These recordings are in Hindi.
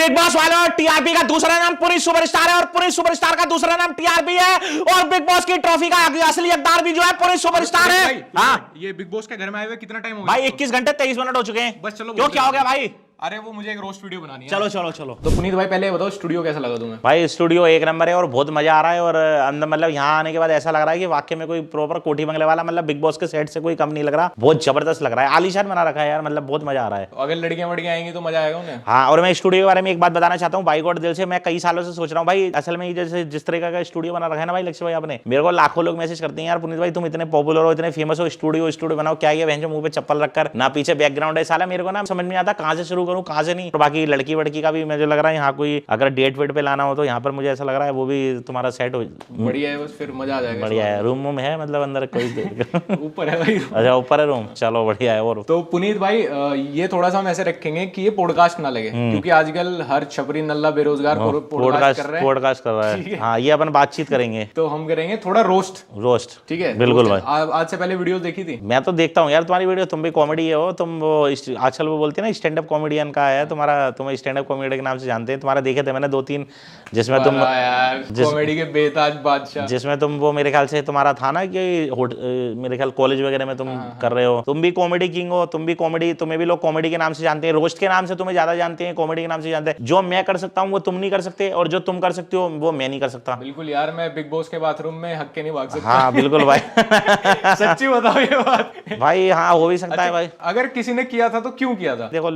बिग बॉस वालों, टीआरपी का दूसरा नाम पुनीत सुपरस्टार है और पुनीत सुपरस्टार का दूसरा नाम टीआरपी है और बिग बॉस की ट्रॉफी का असली हकदार भी जो है पुनीत सुपरस्टार है। हाँ, ये बिग बॉस के घर में आए हुए कितना टाइम हो गया? भाई 21 घंटे 23 मिनट हो चुके हैं। बस चलो, क्यों, क्या हो गया भाई? अरे वो मुझे एक रोस्ट वीडियो बनानी है। चलो चलो चलो। तो पुनीत भाई पहले बताओ स्टूडियो कैसा लगा तुम्हें? भाई स्टूडियो एक नंबर है और बहुत मजा आ रहा है और अंदर मतलब यहाँ आने के बाद ऐसा लग रहा है कि वाकई में कोई प्रॉपर कोठी बंगले वाला, मतलब बिग बॉस के सेट से कोई कम नहीं लग रहा। बहुत जबरदस्त लग रहा है, आलीशान बना रखा है यार, मतलब बहुत मजा आ रहा है। अगर लड़कियां वड़कियां आएंगी तो मजा आएगा उन्हें। हाँ, और मैं स्टूडियो के बारे में एक बात बताना चाहता हूँ, भाई गॉड दिल से मैं कई सालों से सोच रहा हूँ भाई, असल में जैसे जिस तरीके का स्टूडियो बना रखा है ना भाई लक्ष्य भाई आपने, मेरे को लाखों लोग मैसेज करते हैं यार पुनीत भाई तुम इतने पॉपुलर हो, इतने फेमस हो, स्टूडियो बनाओ। क्या ये बहन मुंह पे चप्पल रखकर, ना पीछे बैकग्राउंड है साला, मेरे को ना समझ नहीं आता कहाँ से शुरू करूँ कहाँ से नहीं। बाकी लड़की वड़की का भी मुझे लग रहा है यहाँ कोई अगर डेट वेट पे लाना हो तो यहाँ पर मुझे ऐसा लग रहा है वो भी तुम्हारा सेट हो। बढ़िया है, बस फिर मजा आ जाएगा। बढ़िया है, रूम वूम है मतलब अंदर कोई ऊपर है भाई। अच्छा ऊपर है रूम, चलो बढ़िया है। और तो पुनीत भाई ये थोड़ा सा हम ऐसे रखेंगे कि ये पॉडकास्ट ना लगे, क्योंकि आजकल हर छपरी नल्ला बेरोजगार पॉडकास्ट कर रहा है। हाँ, ये अपन बातचीत करेंगे तो हम करेंगे थोड़ा रोस्ट। ठीक है, बिल्कुल भाई। आज से पहले वीडियो देखी थी? मैं तो देखता हूँ यार तुम्हारी वीडियो, तुम भी कॉमेडी हो, तुम वो आजकल वो बोलते हैं ना स्टैंड अप कॉमेडियन का है तुम्हारा, तुम्हें स्टैंड अप कॉमेडी के नाम से जानते हैं। तुम्हारा देखे थे मैंने 2-3 जिसमें तुम कॉमेडी के बेताज बादशाह, जिसमें तुम वो मेरे ख्याल से तुम्हारा था ना कि मेरे ख्याल कॉलेज वगैरह में तुम कर रहे हो। तुम भी कॉमेडी किंग हो, तुम भी कॉमेडी, तुम्हें भी लोग कॉमेडी के नाम से जानते हैं, रोस्ट के नाम से तुम्हें ज्यादा जानते हैं, कॉमेडी के नाम से जानते हैं। जो मैं कर सकता हूँ वो तुम नहीं कर सकते और जो तुम कर सकते हो वो मैं नहीं कर सकता। बिल्कुल यार, मैं बिग बॉस के बाथरूम में हक के नहीं भाग सकता। हाँ बिल्कुल भाई। सच्ची बताओ ये बात भाई। हाँ, हो भी सकता है भाई। अगर किसी ने किया था तो क्यों किया था? देखो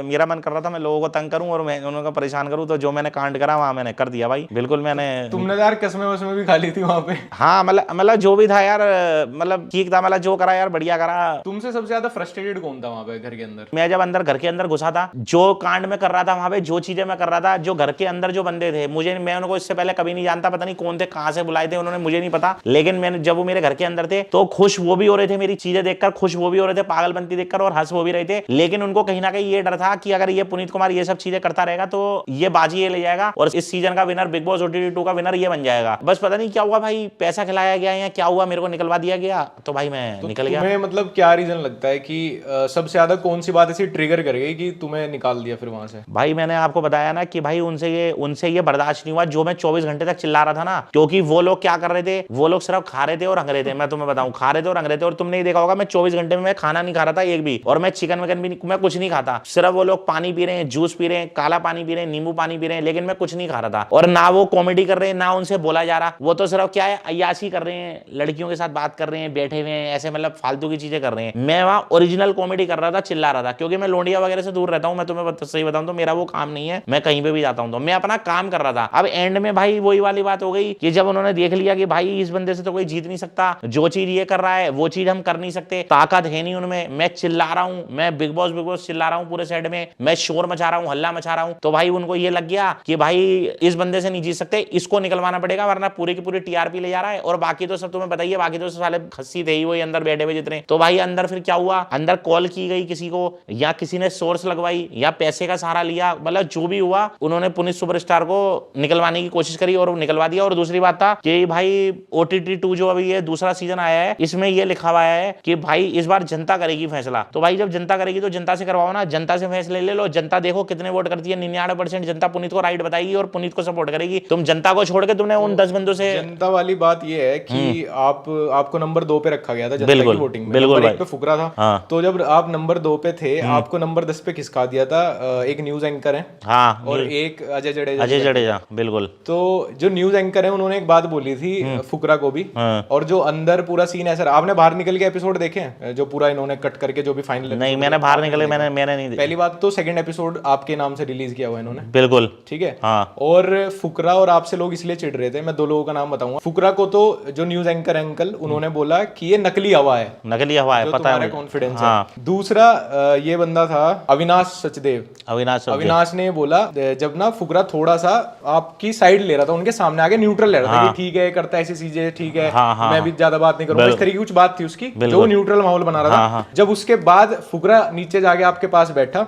मेरा मन कर रहा था मैं लोगों को तंग करूं और मैं उनको परेशान करूं, तो जो मैंने कांड करा वहां मैंने कर दिया भाई। बिल्कुल मैंने। तुमने यार कसमें वसमें भी खा ली थी वहां पे। हाँ, मतलब जो भी था यार, मतलब ठीक था, मतलब जो करा यार बढ़िया करा। तुमसे सबसे ज्यादा फ्रस्ट्रेटेड कौन था वहां पे घर के अंदर? मैं जब घर के अंदर घुसा था, जो कांड में कर रहा था वहां पे, जो चीजें मैं कर रहा था, जो घर के अंदर जो बंदे थे, मैं उनको इससे पहले कभी नहीं जानता, पता नहीं कौन थे, कहां से बुलाए थे उन्होंने, मुझे नहीं पता। लेकिन मैंने जब वो मेरे घर के अंदर थे तो खुश वो भी हो रहे थे मेरी चीजें देखकर, खुश वो भी हो रहे थे पागलपंती देखकर और हंस वो भी रहे थे। लेकिन उनको कहीं ना कहीं ये डर था कि अगर ये पुनीत कुमार ये सब चीजें करता रहेगा तो ये बाजी ये ले जाएगा और इस सीजन का विनर, बिग बॉस OTT 2 का विनर ये बन जाएगा। बस पता नहीं क्या हुआ भाई, पैसा खिलाया गया या क्या हुआ, मेरे को निकलवा दिया गया तो भाई मैं निकल गया। तुम्हें मतलब क्या रीजन लगता है कि सबसे ज्यादा कौन सी बात ऐसी ट्रिगर कर गई कि तुम्हें निकाल दिया फिर वहां से? भाई मैंने आपको बताया ना कि भाई उनसे ये बर्दाश्त नहीं हुआ जो मैं 24 घंटे तक चिल्ला रहा था ना, क्योंकि वो लोग क्या कर रहे थे, वो लोग सिर्फ खा रहे थे और हंग रहे थे। मैं तुम्हें बताऊं, खा रहे थे और हंग रहे थे। और तुमने ही देखा होगा मैं 24 घंटे में मैं खाना नहीं खा रहा था एक भी, और मैं चिकन विकन भी मैं कुछ नहीं खाता। सिर्फ वो लोग पानी पी रहे हैं, जूस पी रहे हैं, काला पानी पी रहे हैं, नींबू पानी पी रहे हैं, लेकिन मैं कुछ नहीं खा रहा था। और ना वो कॉमेडी कर रहे हैं ना उनसे बोला जा रहा, वो तो सिर्फ क्या है अय्याशी कर रहे हैं, लड़कियों के साथ बात कर रहे हैं, बैठे हुए हैं ऐसे, मतलब फालतू की चीजें कर रहे हैं। मैं वहां ओरिजिनल कॉमेडी कर रहा था, चिल्ला रहा था, क्योंकि मैं लोंडिया वगैरह से दूर रहता हूं। मैं तुम्हें सही बताऊं तो मेरा वो काम नहीं है, मैं कहीं पे भी जाता हूं तो मैं अपना काम कर रहा था। अब एंड में भाई वही वाली बात हो गई कि जब उन्होंने देख लिया कि भाई इस बंदे से तो कोई जीत नहीं सकता, जो चीज ये कर रहा है वो चीज हम कर नहीं सकते, ताकत है नहीं उनमें, मैं चिल्ला रहा हूं, मैं बिग बॉस चिल्ला रहा हूं पूरे साइड में, मैं शोर मचा रहा हूं, हल्ला मचा रहा हूं, तो भाई उनको ये लग गया कि भाई इस बंदे से नहीं जीत सकते, इसको निकलवाना पड़ेगा वरना पूरी की पूरी टीआरपी ले जा रहा है। और बाकी तो सब तुम्हें बताइए, बाकी तो साले खस्सी थे ही वही अंदर बैठे हुए जितने। तो भाई अंदर फिर क्या हुआ, अंदर कॉल की गई किसी को या किसी ने सोर्स लगवाई या पैसे का सहारा लिया, मतलब जो भी हुआ उन्होंने पुनीत सुपरस्टार को निकलवाने की कोशिश करी और निकलवा दिया। और दूसरी बात था कि भाई OTT 2 जो अभी ये दूसरा सीजन आया है इसमें ये लिखा हुआ है कि भाई इस बार जनता करेगी फैसला। तो भाई जब जनता करेगी तो जनता से करवाओ ना, जनता से फैसले ले लो। जनता देखो कितने वोट करती है, 99% जनता पुनीत को राइट बताएगी और पुनीत को सपोर्ट करेगी। तुम जनता को छोड़ के तुमने उन 10 बंदों से, जनता वाली बात ये है कि आपको नंबर 2 पे रखा गया था जनता की वोटिंग में, बिल्कुल नंबर 1 पे फुकरा था। हाँ। तो जब आप नंबर 2 पे थे आपको नंबर 10 पे किसका दिया था? एक न्यूज एंकर है हाँ, और एक अजय जडेजा। बिल्कुल। तो जो न्यूज एंकर है उन्होंने एक बात बोली थी फुकरा को भी, और जो अंदर पूरा सीन है सर, आपने बाहर निकल के एपिसोड देखे हैं जो पूरा इन्होंने कट करके जो भी फाइनल? नहीं, मैंने बाहर निकले, मैंने नहीं। पहली बात तो सेकंड एपिसोड आपके नाम से रिलीज किया हुआ इन्होंने, बिल्कुल ठीक है। हाँ। और फुकरा और आपसे लोग इसलिए चिढ़ रहे थे, मैं 2 लोगों का नाम बताऊंगा। फुकरा को तो जो न्यूज एंकर अंकल उन्होंने बोला कि ये नकली हवा है, नकली हवा है, पता है, कॉन्फिडेंस है। दूसरा ये बंदा था अविनाश सचदेव, अविनाश ने बोला जब ना फुकरा थोड़ा सा आपकी साइड ले रहा था, उनके सामने आगे न्यूट्रल ले रहा था कि ठीक है करता है ऐसी चीजें, ठीक है मैं भी ज्यादा बात नहीं करूंगा, इस तरीके की कुछ बात थी उसकी, जो न्यूट्रल माहौल बना रहा था। जब उसके बाद फुकरा नीचे जाके आपके पास बैठा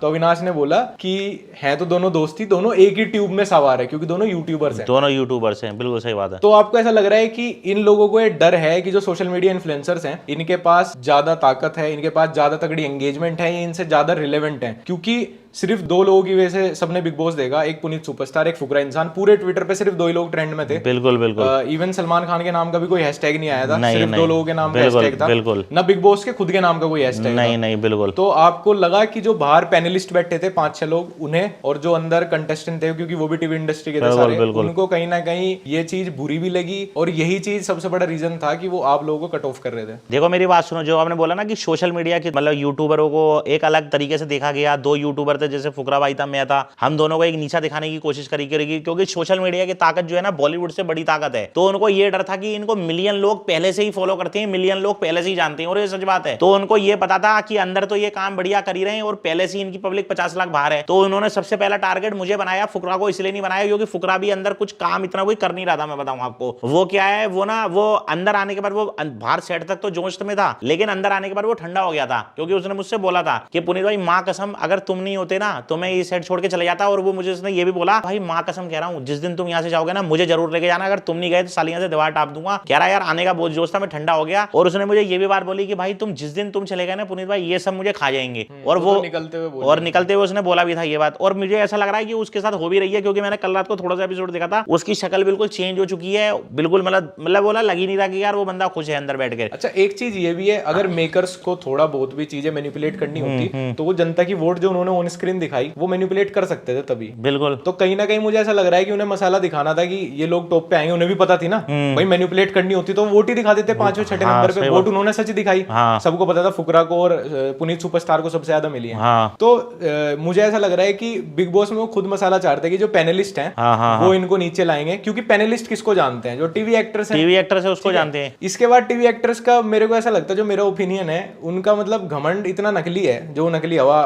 तो अविनाश ने बोला कि है तो दोनों दोस्ती, दोनों एक ही ट्यूब में सवार है क्योंकि दोनों यूट्यूबर्स हैं। बिल्कुल सही बात है। तो आपको ऐसा लग रहा है कि इन लोगों को ये डर है कि जो सोशल मीडिया इन्फ्लुएंसर्स हैं इनके पास ज्यादा ताकत है, इनके पास ज्यादा तगड़ी एंगेजमेंट है, इनसे ज्यादा रिलेवेंट है, क्योंकि सिर्फ 2 लोगों की वजह से सबने बिग बॉस देखा, एक पुनीत सुपरस्टार, एक फुकरा इंसान। पूरे ट्विटर पे सिर्फ 2 ही लोग ट्रेंड में थे। बिल्कुल बिल्कुल। इवन सलमान खान के नाम का भी कोई हैशटैग नहीं आया था, सिर्फ 2 लोगों के नाम का बिल्कुल, हैशटैग था। बिल्कुल। ना बिग बॉस के खुद के नाम का कोई हैशटैग नहीं नहीं बिल्कुल। तो आपको लगा कि जो बाहर पैनलिस्ट बैठे थे 5-6 लोग, उन्हें, और जो अंदर कंटेस्टेंट थे, क्योंकि वो भी टीवी इंडस्ट्री के थे सारे, उनको कहीं ना कहीं ये चीज बुरी भी लगी, और यही चीज सबसे बड़ा रीजन था कि वो आप लोगों को कट ऑफ कर रहे थे? देखो मेरी बात सुनो, जो आपने बोला ना कि सोशल मीडिया की मतलब यूट्यूबरों को एक अलग तरीके से देखा गया। 2 यूट्यूबर थे, जैसे फुकरा भाई था, मैं था, हम दोनों को एक नीचा दिखाने की कोशिश करेगी, क्योंकि सोशल मीडिया की ताकत जो है ना बॉलीवुड से बड़ी ताकत है। तो उनको ये डर था कि इनको मिलियन लोग पहले से ही फॉलो करते हैं, मिलियन लोग पहले से ही जानते हैं, और ये सच बात है। तो उनको ये पता था कि अंदर तो ये काम बढ़िया कर ही रहे हैं और पहले से इनकी पब्लिक 50 लाख बाहर है। तो उन्होंने सबसे पहला टारगेट मुझे बनाया, फुकरा को इसलिए नहीं बनाया क्योंकि फुकरा भी अंदर कुछ काम इतना कोई कर नहीं रहा था। मैं बताऊं आपको वो क्या है, वो अंदर आने के बाद, वो बाहर सेट तक तो जोश में था, लेकिन अंदर आने के बाद वो ठंडा हो गया था, क्योंकि उसने मुझसे बोला था कि पुनीत भाई मां कसम अगर तुम नहीं होते ना तो मैं ये सेट छोड़ के चले जाता। और वो मुझे उसने ये भी बोला, भाई मां कसम कह रहा हूं जिस दिन तुम यहां से जाओगे ना मुझे जरूर लेके जाना, अगर तुम नहीं गए तो सालियां से दीवार टाप दूंगा। कह रहा यार आने का बहुत जोश था, मैं ठंडा हो गया। और उसने मुझे ये भी बात बोली कि भाई तुम जिस दिन तुम चले गए ना पुनीत भाई ये सब मुझे खा जाएंगे। और वो निकलते हुए उसने बोला भी था ये बात। और मुझे ऐसा लग रहा है कि उसके साथ हो भी रही है, क्योंकि मैंने कल रात को थोड़ा सा एपिसोड देखा था, उसकी शक्ल बिल्कुल चेंज हो चुकी है, बिल्कुल मतलब बोला लग ही नहीं रहा कि यार वो बंदा खुश है अंदर बैठ के। अच्छा एक चीज ये भी है, अगर मेकर्स को थोड़ा बहुत भी चीजें मैनिपुलेट करनी होती तो वो जनता की वोट जो उन्होंने ऑन स्क्रीन दिखाई वो मैनिपुलेट कर सकते थे तभी। बिल्कुल। तो कहीं ना कहीं मुझे ऐसा लग रहा है कि उन्हें मसाला दिखाना था कि ये लोग टॉप पे आएंगे, उन्हें भी पता थी ना भाई मैनिपुलेट करनी होती तो वोट ही दिखा देते 5वें 6ठे नंबर पे। वोट उन्होंने सच दिखाई, सबको पता था फुकरा को और पुनीत सुपरस्टार को सबसे ज्यादा मिली है। तो मुझे ऐसा लग रहा है कि बिग बॉस में वो खुद मसाला चाहते हैं कि जो पैनलिस्ट हैं वो इनको नीचे लाएंगे, क्योंकि पैनलिस्ट किसको जानते हैं, जो टीवी एक्टर्स हैं, टीवी एक्टर्स है उसको जानते हैं। इसके बाद टीवी एक्टर्स का मेरे को ऐसा लगता है, जो मेरा ओपिनियन है, उनका मतलब घमंड इतना नकली है, जो नकली हवा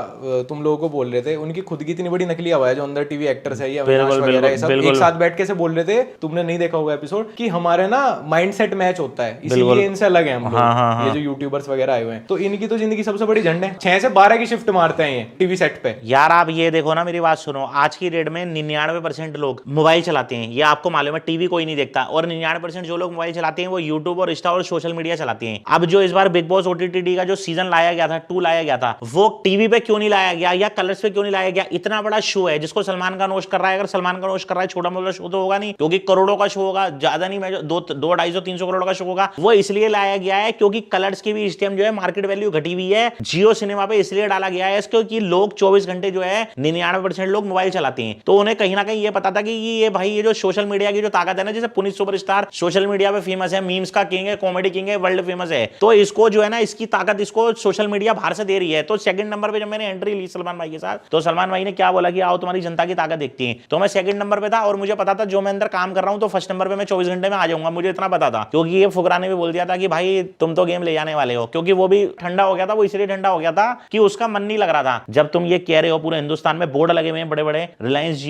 तुम लोगों को बोल रहे थे, उनकी खुद की इतनी बड़ी नकली हवा है जो अंदर टीवी एक्टर्स है या अविनाश वगैरह सब एक साथ बैठ के से बोल रहे थे, तुमने नहीं देखा होगा एपिसोड, कि हमारे ना माइंडसेट मैच होता है, इसीलिए इनसे अलग है हम लोग, ये जो यूट्यूबर्स वगैरह आए हुए हैं। तो इनकी तो जिंदगी सबसे बड़ी झंड है, 6 से 12 की शिफ्ट मारते हैं ये टीवी सेट पे। यार आप ये देखो ना, मेरी बात सुनो, आज की डेट में 99% लोग मोबाइल चलाते हैं, ये आपको मालूम है, टीवी कोई नहीं देखता। और 99% जो लोग मोबाइल चलाते हैं वो यूट्यूब और इंस्टा और सोशल मीडिया चलाते हैं। अब जो इस बार बिग बॉस OTT का जो सीजन लाया गया था 2 लाया गया था, वो टीवी पे क्यों नहीं लाया गया या कलर्स पे क्यों नहीं लाया गया? इतना बड़ा शो है जिसको सलमान खान होस्ट कर रहा है। अगर सलमान खान होस्ट कर रहा है, छोटा मोटा शो तो होगा नहीं, क्योंकि करोड़ों का शो होगा, ज्यादा नहीं, 200-250-300 करोड़ का शो होगा। वो इसलिए लाया गया है क्योंकि कलर्स की भी इस टाइम जो है मार्केट वैल्यू घटी हुई है। जियो सिनेमा पे इसलिए डाला गया है क्योंकि लोग 24 घंटे जो है 99% लोग मोबाइल चलाते हैं। तो उन्हें कहीं ना कहीं ये पता था कि ये भाई ये जो सोशल मीडिया की जो ताकत है ना, जैसे पुनीत सुपरस्टार सोशल मीडिया पे फेमस है, मीम्स का किंग है, कॉमेडी किंग है, वर्ल्ड फेमस है, तो इसको जो है ना इसकी ताकत इसको सोशल मीडिया बाहर से दे रही है। तो सेकंड नंबर पे जब मैंने एंट्री ली सलमान भाई के साथ, तो सलमान भाई ने क्या बोला कि आओ तुम्हारी जनता की ताकत देखती है। तो मैं सेकंड नंबर पे था और मुझे पता था जो मैं अंदर काम कर रहा हूं तो फर्स्ट नंबर पे मैं 24 घंटे में आ जाऊंगा, मुझे इतना पता था। क्योंकि ये फुकरा ने भी बोल दिया था कि भाई तुम तो गेम ले जाने वाले हो, क्योंकि वो भी ठंडा हो गया था। वो इसलिए ठंडा हो गया था कि उसका मन नहीं लग रहा था। जब तुम ये कह रहे हो पूरे हिंदुस्तान में बोर्ड लगे हुए हैं बड़े बड़े रिलायंस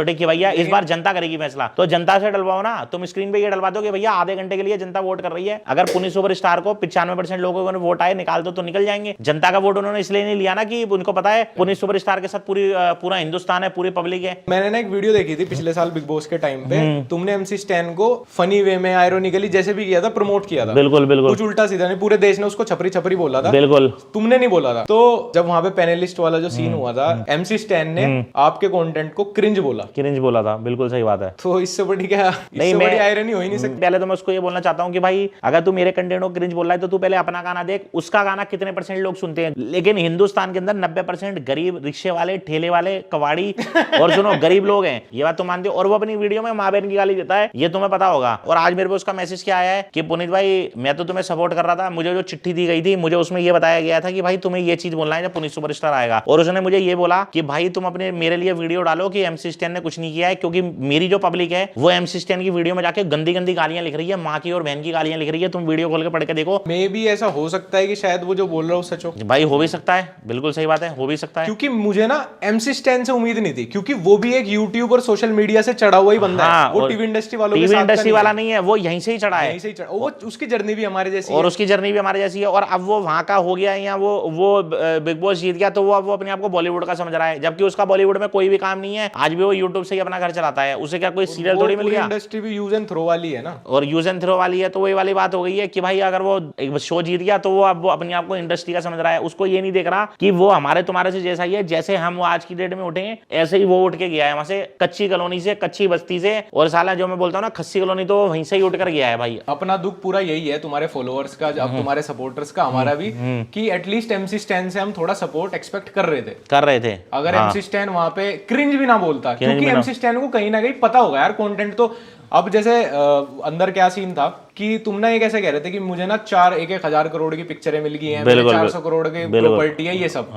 कि भैया इस बार जनता करेगी फैसला, तो जनता से डलवाओ ना। तुम स्क्रीन पे ये डलवा दो कि भैया आधे घंटे के लिए जनता वोट कर रही है। अगर पुनीत सुपरस्टार को 95% लोगों ने वोट आए निकाल दो तो निकल जाएंगे। जनता का वोट उन्होंने इसलिए नहीं लिया ना कि उनको पता है पुनीत सुपरस्टार के साथ पूरा हिंदुस्तान है, पूरी पब्लिक है। मैंने ना एक वीडियो देखी थी पिछले साल बिग बॉस के टाइम पे, तुमने MC स्टैन को फनी वे में आयरोनिकली जैसे भी किया था, प्रमोट किया था। बिल्कुल बिल्कुल, कुछ उल्टा सीधा नहीं, पूरे देश ने उसको छपरी छपरी बोला था। बिल्कुल, तुमने नहीं बोला था। तो जब वहां पे पैनलिस्ट वाला जो सीन हुआ था, MC स्टैन ने आपके कंटेंट को क्रिंज बोला था। बिल्कुल सही बात है। तो इससे बड़ी क्या, इससे बड़ी आयरनी हो ही नहीं सकती। पहले तो मैं उसको ये बोलना चाहता हूँ कि भाई अगर तू मेरे कंटेंट को क्रिंज बोल रहा है तो तू पहले अपना गाना देख, उसका गाना कितने % लोग सुनते हैं। लेकिन हिंदुस्तान के अंदर 90% गरीब रिक्शे वाले, ठेले वाले, कवाड़ी और सुनो गरीब लोग हैं, ये बात तो मानते हो। और वो अपनी वीडियो में माँ बहन की गाली देता है, ये तुम्हें पता होगा। और आज मेरे को उसका मैसेज क्या आया है कि पुनीत भाई मैं तो तुम्हें सपोर्ट कर रहा था, मुझे जो चिट्ठी दी गई थी मुझे उसमें ये बताया गया था कि भाई तुम्हें ये चीज बोलना है जब पुनीत सुपरस्टार आएगा। और उसने मुझे ये बोला कि भाई तुम अपने मेरे लिए वीडियो डालो कि MC स्टैन ने कुछ नहीं किया है, क्योंकि मेरी जो पब्लिक है वो MC स्टैन की वीडियो में जाके गंदी गंदी गालियां लिख रही है, माँ की और बहन की गालियां लिख रही है। तुम वीडियो खोल के पढ़ के देखो। मे भी ऐसा हो सकता है कि शायद वो जो बोल रहा हूँ सच हो। भाई हो भी सकता है, बिल्कुल सही बात है, हो भी सकता है। क्योंकि मुझे ना MC स्टैन से उम्मीद नहीं थी, क्योंकि वो भी एक यूट्यूब और सोशल मीडिया से चढ़ा हुआ ही बंदा है। वो टीवी इंडस्ट्री वालों के साथ इंडस्ट्री वाला नहीं है, वो यहीं से ही चढ़ा है, यहीं से ही चढ़ा। वो उसकी जर्नी भी हमारे जैसी और उसकी जर्नी भी हमारे जैसी है। और अब वो वहां का हो गया या वो बिग बॉस जीत गया तो वो अब वो अपने आप को बॉलीवुड का समझ रहा है, जबकि उसका बॉलीवुड में कोई भी काम नहीं है। आज भी वो यूट्यूब से ही अपना घर चलाता है, उसे क्या कोई सीरियल थोड़ी मिल गया। इंडस्ट्री भी यूज एंड थ्रो वाली है ना, और यूज एंड थ्रो वाली है। तो वही वाली बात हो गई है कि भाई अगर वो एक शो जीत गया तो वो अब वो अपने आप को इंडस्ट्री का समझ रहा है। उसको ये नहीं देख रहा कि वो हमारे तुम्हारे हमारे से जैसा ही है, जैसे हम वो आज की डेट में उठेंगे ऐसे ही वो उठ के गया है वहां से, कच्ची कॉलोनी से, कच्ची बस्ती से। और साला जो मैं बोलता हूँ ना खस्सी कॉलोनी, तो वहीं से ही उठ कर गया है भाई। अपना दुख पूरा यही है, तुम्हारे फॉलोअर्स का, अब तुम्हारे सपोर्टर्स का, हमारा भी, कि एटलीस्ट एमसी स्टैन से हम थोड़ा सपोर्ट एक्सपेक्ट कर रहे थे। अगर एमसी स्टैन वहां पे क्रिंज भी ना बोलता, क्योंकि एमसी स्टैन को कहीं ना कहीं पता होगा यार कंटेंट तो। अब जैसे अंदर क्या सीन था कि तुम ना ये कैसे कह रहे थे कि मुझे ना 1,000 करोड़ की पिक्चरें मिल गई हैं, 400 करोड़ की प्रॉपर्टी है, ये सब।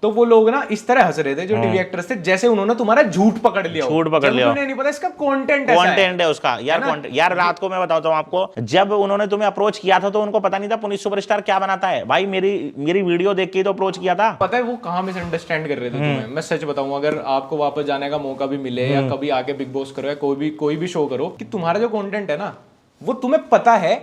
तो वो लोग ना इस तरह हंस रहे थे जो टीवी एक्टर्स थे, जैसे उन्होंने तुम्हारा झूठ पकड़ लिया, उन्हें नहीं पता इसका कंटेंट है उसका यार। यार रात को मैं बताता हूँ आपको, जब उन्होंने तुम्हें अप्रोच किया था तो उनको पता नहीं था पुनीत सुपरस्टार क्या बनाता है भाई। मेरी वीडियो देख के तो अप्रोच किया था। पता है वो कहाँ मिसअंडरस्टैंड कर रहे थे तुम्हें। मैं सच बताऊं, अगर आपको वापस जाने का मौका भी मिले या कभी आके बिग बॉस करो या कोई भी शो करो, कि तुम्हारा जो कंटेंट है ना वो तुम्हें पता है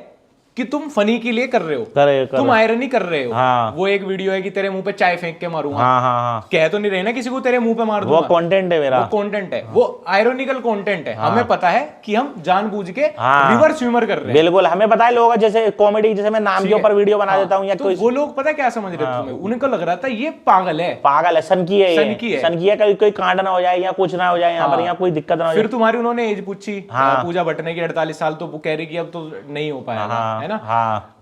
कि तुम फनी के लिए कर रहे हो, तुम आयरनी कर रहे हो। हाँ। वो एक वीडियो है कि तेरे मुंह पे चाय फेंक के मारूंगा। हाँ। कह तो नहीं रहे ना किसी को तेरे मुंह पे मार दूंगा, वो कंटेंट है मेरा, वो कंटेंट है, वो आयरोनिकल कंटेंट है। हमें पता है कि हम जानबूझ के रिवर्स ह्यूमर कर रहे हैं। बिल्कुल हमें पता है। लोग जैसे कॉमेडी, जैसे मैं नाम के ऊपर वीडियो बना देता हूँ या तो वो लोग पता है क्या समझ रहे थे तुम्हें, उनको लग रहा था ये पागल है, सनकी है, कोई कांड ना हो जाए या कुछ ना हो जाए यहाँ पर, यहाँ कोई दिक्कत ना हो जाए। फिर तुम्हारी उन्होंने एज पूछी पूजा भट्ट ने कि 48 साल, तो वो कह रही कि अब तो नहीं हो पाएगा, है ना।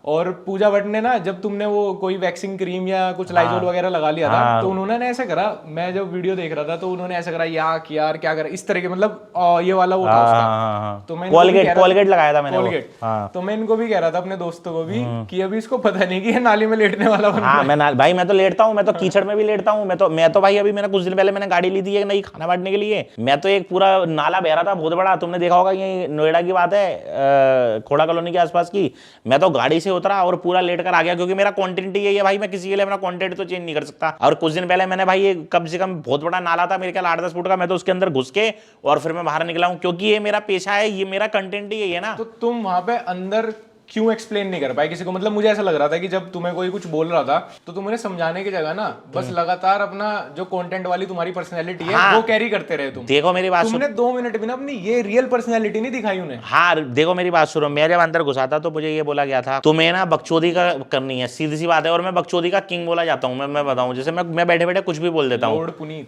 और पूजा भट्ट ने ना, जब तुमने वो कोई वैक्सिंग क्रीम या कुछ लाइजोल वगैरह लगा लिया था, तो उन्होंने ऐसा करा, मैं जब वीडियो देख रहा था तो उन्होंने ऐसा करा यार क्या करा, इस तरह के, मतलब ये वाला वो था उसका। तो मैं कोलगेट लगाया था मैंने, कोलगेट। तो मैं इनको भी कह रहा था अपने दोस्तों को भी कि अभी इसको पता नहीं कि ये नाली में लेटने वाला बन रहा है। भाई मैं तो लेटता हूँ, मैं तो कीचड़ में भी लेटता हूँ। मैं तो भाई अभी मैंने कुछ दिन पहले मैंने गाड़ी ली थी एक नई खाना बांटने के लिए, मैं तो एक पूरा नाला बह रहा था बहुत बड़ा, तुमने देखा होगा, ये नोएडा की बात है, खोड़ा कॉलोनी के आसपास की। मैं तो गाड़ी से उतरा और पूरा कर आ गया, क्योंकि मेरा कंटेंट ही है भाई, मैं किसी के लिए अपना कंटेंट तो चेंज नहीं कर सकता। और कुछ दिन पहले मैंने भाई, ये कम से कम बहुत बड़ा नाला था मेरे ख्याल 8-10 फुट का, मैं तो उसके अंदर घुस के और फिर मैं बाहर निकला हूं, क्योंकि ये मेरा पेशा है, ये मेरा कंटेंट ही है ना। तो तुम वहां पे अंदर क्यों एक्सप्लेन नहीं कर पाए किसी को? मतलब मुझे ऐसा लग रहा था कि जब तुम्हें कोई कुछ बोल रहा था तो तुम उन्हें समझाने की जगह ना बस लगातार अपना जो कंटेंट वाली तुम्हारी पर्सनैलिटी है वो कैरी करते रहे तुम। देखो मेरी बात, तुमने 2 मिनट भी ना अपनी ये रियल पर्सनैलिटी नहीं दिखाई उन्हें। हाँ देखो मेरी बात सुनो, मैं जब अंदर घुसा था तो मुझे ये बोला गया था तुम्हें ना बकचोदी का करनी है, सीधी सी बात है। और मैं बकचोदी का किंग बोला जाता हूँ। मैं बताऊँ, जैसे मैं बैठे बैठे कुछ भी बोल देता हूँ,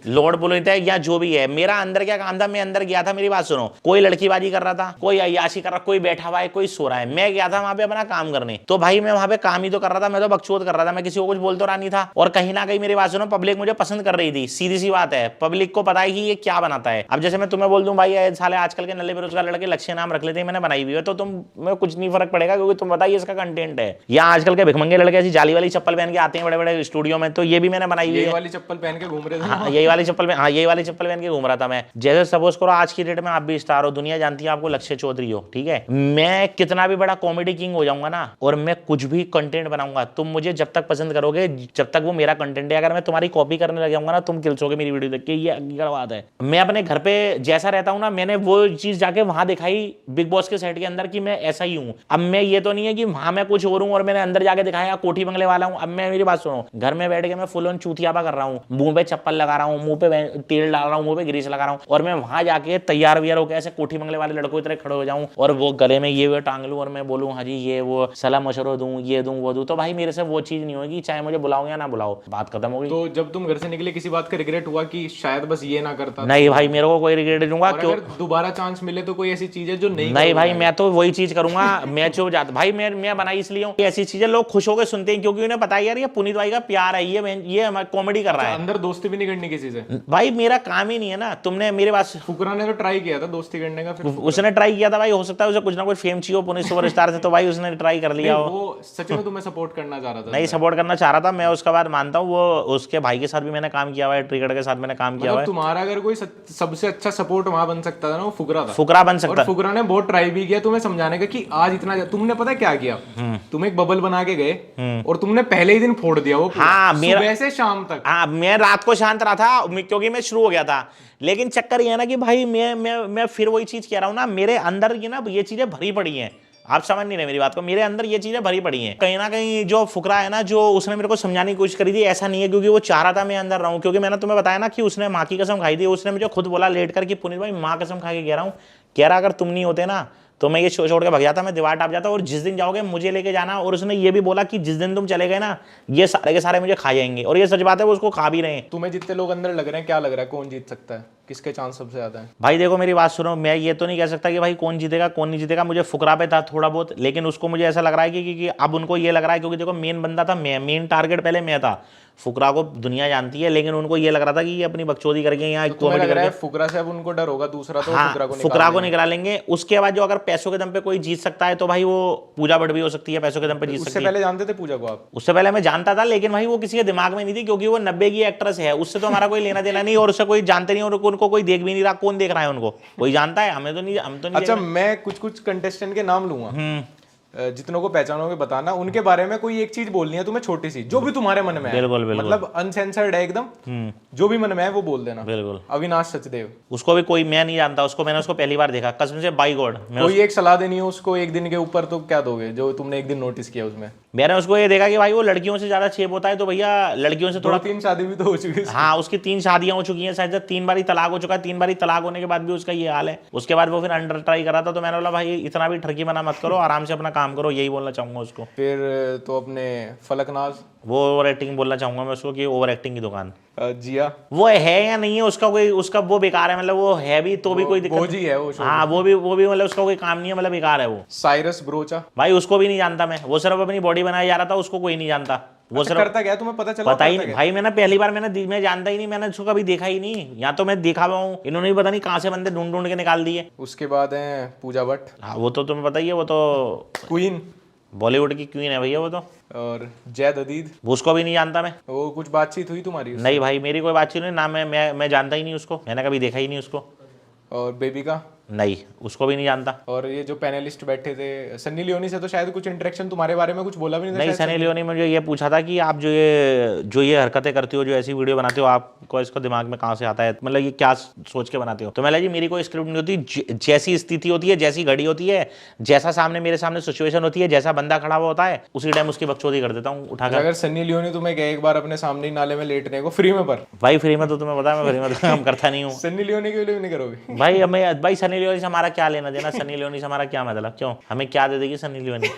लॉर्ड पुनीत है या जो भी है। मेरा अंदर क्या काम था, मैं अंदर गया था, मेरी बात सुनो, कोई लड़कीबाजी कर रहा था, कोई अय्याशी कर रहा, कोई बैठा हुआ है, कोई सो रहा है, मैं गया था वहां पे अपना काम करने। तो भाई मैं वहां पे काम ही तो कर रहा था, मैं तो बकचोद कर रहा था, मैं किसी को कुछ बोल तो रहा नहीं था। और कहीं ना कहीं मेरी बात सुनो, पब्लिक मुझे पसंद कर रही थी, सीधी सी बात है। पब्लिक को पता है कि ये क्या बनाता है। अब जैसे मैं तुम्हें बोल दूं भाई साले आजकल के नल्ले बेरोजगार लड़के लक्ष्य नाम रख लेते हैं, मैंने बनाई हुई है, तो तुम्हें कुछ नहीं फर्क पड़ेगा, क्योंकि तुम बताइए इसका कंटेंट है। या आजकल के भिखमंगे लड़के ऐसी जाली वाली चप्पल पहन के आते हैं बड़े बड़े स्टूडियो में, तो ये भी मैंने बनाई हुई है। यही वाली चप्पल पहन के घूम रहे थे। हाँ यही वाली चप्पल पहन के घूम रहा था मैं। जैसे सपोज करो आज की डेट में आप भी स्टार हो, दुनिया जानती है आपको लक्ष्य चौधरी हो, ठीक है। मैं कितना भी बड़ा कॉमेडी किंग हो जाऊंगा ना, और मैं कुछ भी कंटेंट बनाऊंगा, तुम मुझे जब तक पसंद करोगे, जब तक वो मेरा कंटेंट है। अगर मैं तुम्हारी कॉपी करने लग जाऊंगा ना, तुम किलसोगे मेरी वीडियो देख के, ये हकीकत बात है। मैं अपने घर पे जैसा रहता हूं ना, मैंने वो चीज जाके वहां दिखाई बिग बॉस के सेट के अंदर कि मैं ऐसा ही हूं। अब मैं ये तो नहीं है कि वहां मैं कुछ और हूं और मैंने अंदर जाके दिखाया कोठी बंगले वाला हूं। अब मैं, मेरी बात सुनो, घर में बैठ के मैं फुल ऑन चूतियापा कर रहा हूं, मुंह पे चप्पल लगा रहा हूं, मुंह पे तेल डाल रहा हूं, मुंह पे ग्रीस लगा रहा हूं, और मैं वहां जाके तैयार व्यार होकर ऐसे कोठी बंगले वाले लड़कों की तरह खड़े हो जाऊं और वो गले में ये वो टांग लूं और मैं बोलूं हाँ जी ये वो सलाह मशवरा दूं, ये दूं वो दूं, तो भाई मेरे से वो चीज नहीं होगी, चाहे मुझे बुलाओ या ना बुलाओ, बात खत्म हो गई। तो जब तुम घर से निकले किसी बात का रिग्रेट हुआ कि शायद बस ये ना करता? नहीं भाई मेरे को कोई रिग्रेट नहीं हुआ। क्यों? दोबारा चांस मिले तो कोई ऐसी चीज है जो नहीं भाई मैं तो वही चीज करूंगा। मैं जो जाता भाई मैं बनाई इसलिए हूं, ऐसी चीजें लोग खुश होकर सुनते हैं, क्योंकि उन्हें पता है यार ये पुनीत भाई का प्यार है, ये कॉमेडी कर रहा है। अंदर दोस्ती भी नहीं करनी किसी से भाई, मेरा काम ही नहीं है ना। तुमने मेरे पास फुकरा ने तो ट्राई किया था दोस्ती करने का, फिर उसने ट्राई किया था भाई, हो सकता है उसे कुछ ना कुछ फेम चाहिए पुनीत सुपरस्टार से, तो भाई उसने ट्राई कर लिया। वो सच में तुम्हें सपोर्ट करना चाह रहा था? नहीं सपोर्ट करना चाह रहा था मैं, उसका बात मानता हूँ। वो उसके भाई के साथ भी मैंने काम किया हुआ है, ट्रिगड़ के साथ मैंने काम किया हुआ है। तुम्हारा अगर कोई सबसे अच्छा सपोर्ट वहां बन सकता था ना, वो फुकरा था। फुकरा बन सकता, और फुकरा ने बहुत ट्राई भी किया तुम्हें समझाने का कि आज इतना। तुमने पता क्या किया, तुम एक बबल बना के गए और तुमने पहले ही दिन फोड़ दिया वो। हाँ, सुबह से शाम तक। हाँ मैं रात को शांत रहा था क्योंकि मैं शुरू हो गया था। लेकिन चक्कर ये है ना कि भाई मैं फिर वही चीज कह रहा हूँ ना, मेरे अंदर ये चीजें भरी पड़ी हैं। आप समझ नहीं रहे मेरी बात को, मेरे अंदर ये चीजें भरी पड़ी हैं। कहीं ना कहीं जो फुकरा है ना, जो उसने मेरे को समझाने की कोशिश करी थी, ऐसा नहीं है क्योंकि वो चाह रहा था मैं अंदर रहूं। क्योंकि मैंने तुम्हें बताया ना कि उसने माँ की कसम खाई थी। उसने मुझे खुद बोला लेट कर कि पुनीत भाई माँ कसम खा के कह रहा हूं कह रहा अगर तुम नहीं होते ना तो मैं ये छोड़ के भाग जाता, मैं दीवार टाप जाता, और जिस दिन जाओगे मुझे लेके जाना। और उसने ये भी बोला कि जिस दिन तुम चले गए ना ये सारे के सारे मुझे खा जाएंगे, और ये सच बात है, वो उसको खा भी रहे हैं। तुम्हें जितने लोग अंदर लग रहे हैं, क्या लग रहा है कौन जीत सकता है, किसके चांस सबसे ज्यादा है? भाई देखो मेरी बात सुनो, मैं ये तो नहीं कह सकता कि भाई कौन जीतेगा कौन नहीं जीतेगा, मुझे फुकरा पे था थोड़ा बहुत, लेकिन उसको मुझे ऐसा लग रहा है कि अब उनको ये लग रहा है, क्योंकि देखो मेन बंदा था मैं, मेन टारगेट पहले मैं था। फुकरा को दुनिया जानती है, लेकिन उनको ये लग रहा था कि ये अपनी बकचोदी करके यहाँ कॉमेडी कर रहा है। फुकरा से अब उनको डर होगा दूसरा, तो हाँ, फुकरा को निकाल लेंगे। उसके बाद जो अगर पैसों के दम पे कोई जीत सकता है तो भाई वो पूजा भट्ट भी हो सकती है, पैसों के दम पे जीत सकती है। उससे पहले जानते थे पूजा को आप? उससे पहले मैं जानता था, लेकिन भाई वो किसी के दिमाग में नहीं थी, क्योंकि वो 90 की एक्ट्रेस है, उससे तो हमारा कोई लेना देना नहीं, और उससे कोई जानते नहीं, और उनको कोई देख भी नहीं रहा। कौन देख रहा है उनको? कोई जानता है? हमें तो नहीं, हम तो नहीं। अच्छा, मैं कुछ कंटेस्टेंट के नाम लूंगा, जितनों को पहचानोगे बताना, उनके बारे में कोई एक चीज बोलनी है तुम्हें, छोटी सी, जो भी तुम्हारे मन में है। बिल्कुल बिल्कुल, मतलब अनसेंसर्ड है एकदम, जो भी मन में है वो बोल देना। बिल्कुल। अविनाश सचदेव, उसको भी कोई, मैं नहीं जानता उसको, मैंने उसको पहली बार देखा कसम से, बाई गॉड। कोई एक सलाह देनी हो उसको एक दिन के ऊपर, तो क्या दोगे जो तुमने एक दिन नोटिस किया उसमें? मैंने उसको ये देखा कि भाई वो लड़कियों से ज्यादा छेप होता है, तो भैया लड़कियों से थोड़ा, 3 शादी भी तो हो चुकी है। हाँ, उसकी 3 शादियां हो चुकी हैं शायद, 3 बारी तलाक हो चुका है। 3 बारी तलाक होने के बाद भी उसका ये हाल है। उसके बाद वो फिर अंडर ट्राई करा था, तो मैंने बोला भाई इतना भी ठरकी बना मत करो, आराम से अपना काम करो, यही बोलना चाहूंगा उसको। फिर तो अपने फलकनाज, वो ओवर एक्टिंग बोलना चाहूंगा मैं उसको, कि ओवर एक्टिंग की दुकान। जिया, वो है या नहीं है उसका कोई, उसका वो बेकार है, मतलब वो है भी तो भी कोई दिक्कत बोझी है वो। हाँ, वो भी मतलब उसका कोई काम नहीं है, मतलब बेकार है वो। साइरस ब्रोचा, भाई उसको भी नहीं जानता मैं, वो सिर्फ अपनी बॉडी बनाया जा रहा था, उसको कोई नहीं जानता। वो सिर्फ करता क्या तुम्हें पता चला? पता ही नहीं भाई, मैंने पहली बार मैं जानता ही नहीं, मैंने उसको कभी देखा ही नहीं, या तो मैं देखा हुआ हूँ, इन्होंने भी पता नहीं कहाँ से बंदे ढूंढ ढूंढ के निकाल दिए। उसके बाद है पूजा भट्ट। हाँ, वो तो तुम्हें पता ही है, वो तो क्वीन, बॉलीवुड की क्वीन है भैया वो तो। और जैद अदीद, उसको भी नहीं जानता मैं। वो कुछ बातचीत हुई तुम्हारी उससे? नहीं भाई, मेरी कोई बातचीत नहीं ना, मैं जानता ही नहीं उसको, मैंने कभी देखा ही नहीं उसको। और बेबिका, नहीं, उसको भी नहीं जानता। और ये जो पैनलिस्ट बैठे थे, सन्नी लियोनी से तो शायद कुछ इंटरेक्शन तुम्हारे बारे में कुछ बोला भी नहीं था? नहीं, सनी लियोनी मुझे ये पूछा था कि आप जो ये हरकतें करते हो, जो ऐसी वीडियो बनाते हो, आपको इसको दिमाग में कहाँ से आता है, मतलब ये क्या सोच के बनाते हो? तो मैं जी मेरी कोई स्क्रिप्ट नहीं होती, जैसी स्थिति होती है, जैसी घड़ी होती है, जैसा सामने मेरे सामने सिचुएशन होती है, जैसा बंदा खड़ा हुआ होता है, उसी टाइम उसकी बकचोदी कर देता हूँ उठाकर। अगर सन्नी लियोनी तुम्हें कहे एक बार अपने सामने ही नाले में लेटने को फ्री में, पर भाई फ्री में तो तुम्हें पता है मैं फ्री में तो काम करता नहीं हूँ। सन्नी लियोनी के लिए भी नहीं करोगे? भाई सनी लियोनी से हमारा क्या लेना देना, सनी लियोनी से हमारा क्या मतलब, क्यों, हमें क्या दे देगी सनी लियोनी?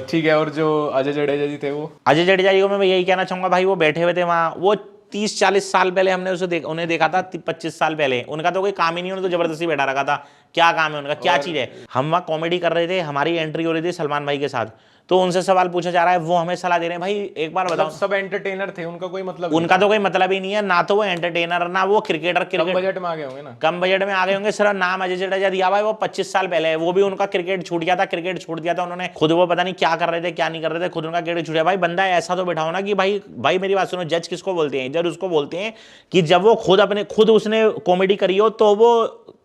ठीक है, और जो अजय जडेजा जी थे, वो अजय जडेजा जी को मैं यही कहना चाहूंगा भाई, वो बैठे हुए थे वहाँ, वो 30-40 साल पहले हमने उन्हें देखा था, 25 साल पहले। उनका तो कोई काम ही नहीं, उन्होंने तो जबरदस्ती बैठा रखा था। क्या काम है उनका, क्या चीज है? हम वहाँ कॉमेडी कर रहे थे, हमारी एंट्री हो रही थी सलमान भाई के साथ, तो उनसे सवाल पूछा जा रहा है, वो हमें सलाह दे रहे हैं। भाई एक बार बताओ, सब एंटरटेनर थे, उनका कोई मतलब? उनका तो कोई मतलब ही नहीं है, ना तो वो एंटरटेनर, ना वो क्रिकेटर। कम बजट में आ गए होंगे ना? कम बजट में आ गए होंगे, सिर्फ नाम अजय जडेजा दिया भाई, वो 25 साल पहले है। वो भी उनका क्रिकेट छूट गया था, क्रिकेट छोड़ दिया था उन्होंने खुद, वो पता नहीं क्या कर रहे थे क्या नहीं कर रहे थे, खुद उनका क्रिकेट छूट गया। भाई बंदा ऐसा तो बैठाओ ना कि भाई मेरी बात सुनो, जज किसको बोलते हैं? जज उसको बोलते हैं कि जब वो खुद उसने कॉमेडी करी हो, तो वो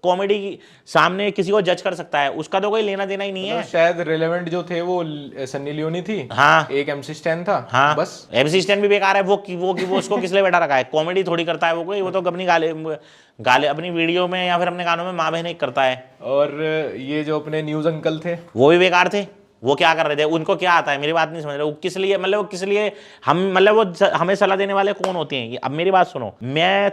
कॉमेडी सामने किसी को जज कर सकता है, उसका तो कोई लेना देना ही नहीं है। शायद रिलेवेंट जो थे वो सन्नी लियोनी थी, हाँ, एक MC स्टैन था, हाँ, बस। MC स्टैन भी बेकार है, वो उसको किस लिए बैठा रखा है? कॉमेडी थोड़ी करता है वो कोई, वो तो अपनी गाले अपनी वीडियो में या फिर अपने गानों में माँ बहन एक करता है। और ये जो अपने न्यूज अंकल थे, वो भी बेकार थे। वो क्या कर रहे थे, उनको क्या आता है? मेरी बात नहीं समझ रहे, वो किस लिए, मतलब किस लिए हम, मतलब वो हमें सलाह देने वाले कौन होते हैं? अब मेरी बात सुनो,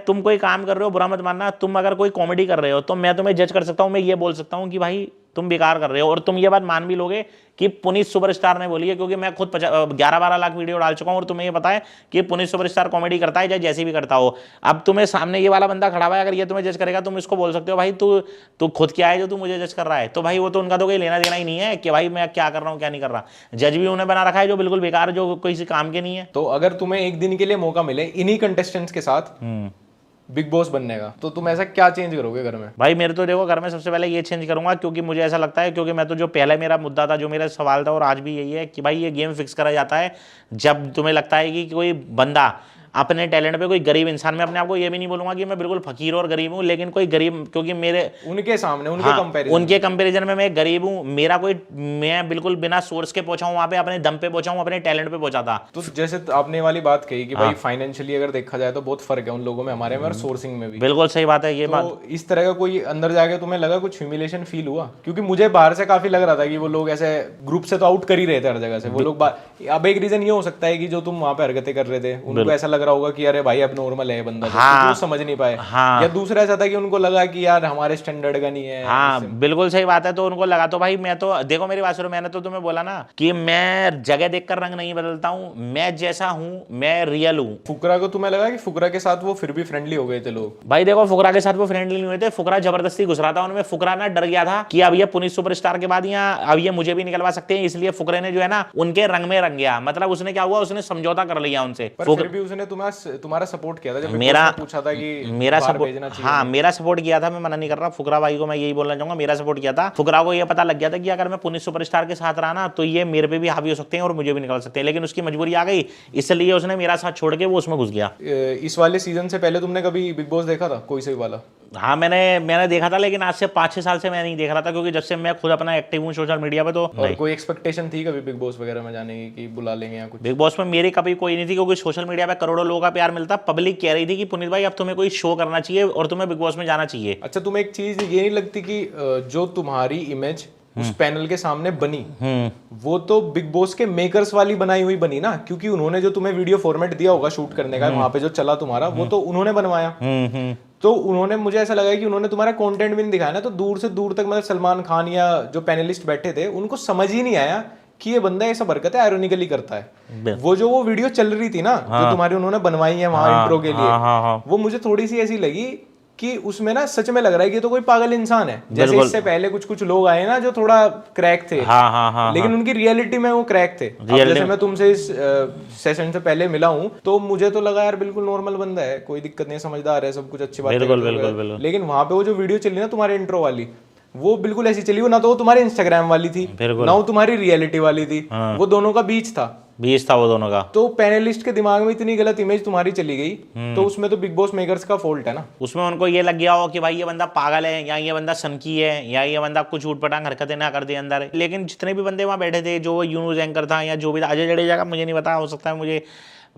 तुम कोई काम कर रहे हो, बुरा मत मानना, तुम अगर कोई कॉमेडी कर रहे हो तो मैं तुम्हें जज कर सकता हूं, मैं ये बोल सकता हूं कि भाई तुम बेकार कर रहे हो, और तुम ये बात मान भी लोगे कि पुनीत सुपरस्टार ने बोली है, क्योंकि मैं खुद 11-12 लाख वीडियो डाल चुका हूं, और तुम्हें ये पता है कि पुनीत सुपरस्टार कॉमेडी करता है, चाहे जैसी भी करता हो। अब तुम्हें सामने ये वाला बंदा खड़ा हुआ है, अगर ये तुम्हें जज करेगा, तुम इसको बोल सकते हो भाई तू खुद क्या है जो तू मुझे जज कर रहा है? तो भाई वो तो उनका तो कोई लेना देना ही नहीं है कि भाई मैं क्या कर रहा हूँ क्या नहीं कर रहा। जज भी उन्हें बना रखा है जो बिल्कुल बेकार, जो किसी काम के नहीं है। तो अगर तुम्हें एक दिन के लिए मौका मिले इन्हीं कंटेस्टेंट्स के साथ बिग बॉस बनने का, तो तुम ऐसा क्या चेंज करोगे घर में? भाई मेरे तो देखो, घर में सबसे पहले ये चेंज करूंगा, क्योंकि मुझे ऐसा लगता है, क्योंकि मैं तो जो पहले मेरा मुद्दा था, जो मेरा सवाल था, और आज भी यही है कि भाई ये गेम फिक्स करा जाता है जब तुम्हें लगता है कि कोई बंदा अपने टैलेंट पे, कोई गरीब इंसान, मैं अपने आप को ये भी नहीं बोलूंगा कि मैं बिल्कुल फकीर और गरीब हूँ, लेकिन कोई गरीब, क्योंकि मेरे उनके सामने उनके कंपैरिजन में मैं गरीब हूँ, मैं बिल्कुल बिना सोर्स के पहुंचा हूँ वहां पे, अपने दम पे पहुंचा हूँ, अपने टैलेंट पे पहुंचा था। तो जैसे आपने वाली बात कही कि भाई फाइनेंशियली अगर देखा जाए तो बहुत फर्क है उन लोगों में, हमारे में, और सोर्सिंग में भी। बिल्कुल सही बात है ये बात। तो इस तरह का कोई अंदर जाके तुम्हें लगा, कुछ ह्यूमिलेशन फील हुआ? क्योंकि मुझे बाहर से काफी लग रहा था कि वो लोग ऐसे ग्रुप से तो आउट कर ही रहे थे हर जगह से वो लोग। अब एक रीजन ये हो सकता है कि जो तुम वहां पे हरकतें कर रहे थे, उनको ऐसा लग रहा होगा कि अरे भाई अब नॉर्मल है बंदा, हाँ, तो समझ नहीं पाए। हाँ, या दूसरा ऐसा था कि उनको लगा कि यार हमारे स्टैंडर्ड का नहीं है। हाँ बिल्कुल सही बात है। तो उनको लगा, तो भाई मैं तो देखो मेरी बात सुनो, मैंने तो तुम्हें बोला ना कि मैं जगह देखकर रंग नहीं बदलता हूँ, मैं जैसा हूँ मैं रियल हूँ। फुकरा को तुम्हें लगा कि फुकरा के साथ वो फिर भी फ्रेंडली हो गए थे लोग? भाई देखो फुकरा के साथ वो फ्रेंडली नहीं हुए थे, फुकरा जबरदस्ती घुस रहा था उनमें। फुकरा ना डर गया था कि अब ये पुनीत सुपरस्टार के बाद यहाँ अब ये मुझे भी निकलवा सकते हैं, इसलिए फुकरे ने जो है ना उनके रंग में रंग गया। मतलब उसने क्या हुआ, उसने समझौता कर लिया उनसे। पर फिर भी उसने तुम्हारा सपोर्ट किया था जब मेरा पूछा था कि मेरा बाहर सपोर्ट, भेजना चाहिए। हाँ मेरा सपोर्ट किया था, मैं मना नहीं कर रहा। फुकरा भाई को मैं यही बोलना चाहूंगा, मेरा सपोर्ट किया था। फुकरा को ये पता लग गया था कि अगर मैं पुनीत सुपरस्टार के साथ रहा ना तो ये मेरे पे भी हावी हो सकते हैं और मुझे भी निकल सकते हैं, लेकिन उसकी मजबूरी आ गई, इसलिए उसने मेरा साथ छोड़ के वो उसमें घुस गया। इस वाले सीजन से पहले तुमने कभी बिग बॉस देखा था कोई से भी वाला? हाँ मैंने देखा था, लेकिन आज से 5-6 साल से मैं नहीं देख रहा था, क्योंकि जब से मैं खुद अपना एक्टिव हूँ सोशल मीडिया पे। तो और कोई एक्सपेक्टेशन थी कभी बिग बॉस वगैरह में जाने की कि बुला लेंगे या कुछ? बिग बॉस में मेरी कभी कोई नहीं थी, क्योंकि सोशल मीडिया पे करोड़ों लोगों का प्यार मिलता। पब्लिक कह रही थी कि पुनीत भाई अब तुम्हें कोई शो करना चाहिए और तुम्हें बिग बॉस में जाना चाहिए। अच्छा, तुम्हें एक चीज ये नहीं लगती कि जो तुम्हारी इमेज उस पैनल के सामने बनी, वो तो बिग बॉस के मेकर्स वाली बनाई हुई बनी ना? क्योंकि उन्होंने जो तुम्हें वीडियो फॉर्मेट दिया होगा शूट करने का, वहां पे जो चला तुम्हारा, वो तो उन्होंने बनवाया। तो उन्होंने, मुझे ऐसा लगा कि उन्होंने तुम्हारा कंटेंट भी नहीं दिखाया ना, तो दूर से दूर तक मतलब सलमान खान या जो पैनलिस्ट बैठे थे उनको समझ ही नहीं आया कि ये बंदा ऐसा हरकत है आयरोनिकली करता है। वो वीडियो चल रही थी ना, जो तुम्हारी उन्होंने बनवाई है वहां इंट्रो के लिए, वो मुझे थोड़ी सी ऐसी लगी कि उसमें ना सच में लग रहा है कि तो कोई पागल इंसान है। जैसे इससे पहले कुछ लोग आए ना जो थोड़ा क्रैक थे, लेकिन उनकी रियलिटी में वो क्रैक थे। जैसे मैं तुमसे इस सेशन से पहले मिला हूँ तो मुझे तो लगा यार बिल्कुल नॉर्मल बंदा है, कोई दिक्कत नहीं, समझदार है, सब कुछ अच्छी बात है। लेकिन वहां पे वो जो वीडियो चली ना तुम्हारे इंट्रो वाली, वो बिल्कुल ऐसी चली, वो ना तो वो तुम्हारी इंस्टाग्राम वाली थी ना वो तुम्हारी रियलिटी वाली थी, वो दोनों का बीच था वो दोनों का। तो पैनलिस्ट के दिमाग में इतनी गलत इमेज तुम्हारी चली गई, तो उसमें तो बिग बॉस मेकर्स का फॉल्ट है ना। उसमें उनको ये लग गया हो कि भाई ये बंदा पागल है, या ये बंदा सनकी है, या ये बंदा कुछ उठपटांग हरकतें ना कर दे अंदर। लेकिन जितने भी बंदे वहां बैठे थे, जो न्यूज एंकर था या जो भी था, अजय जडेजा का मुझे नहीं पता, हो सकता है मुझे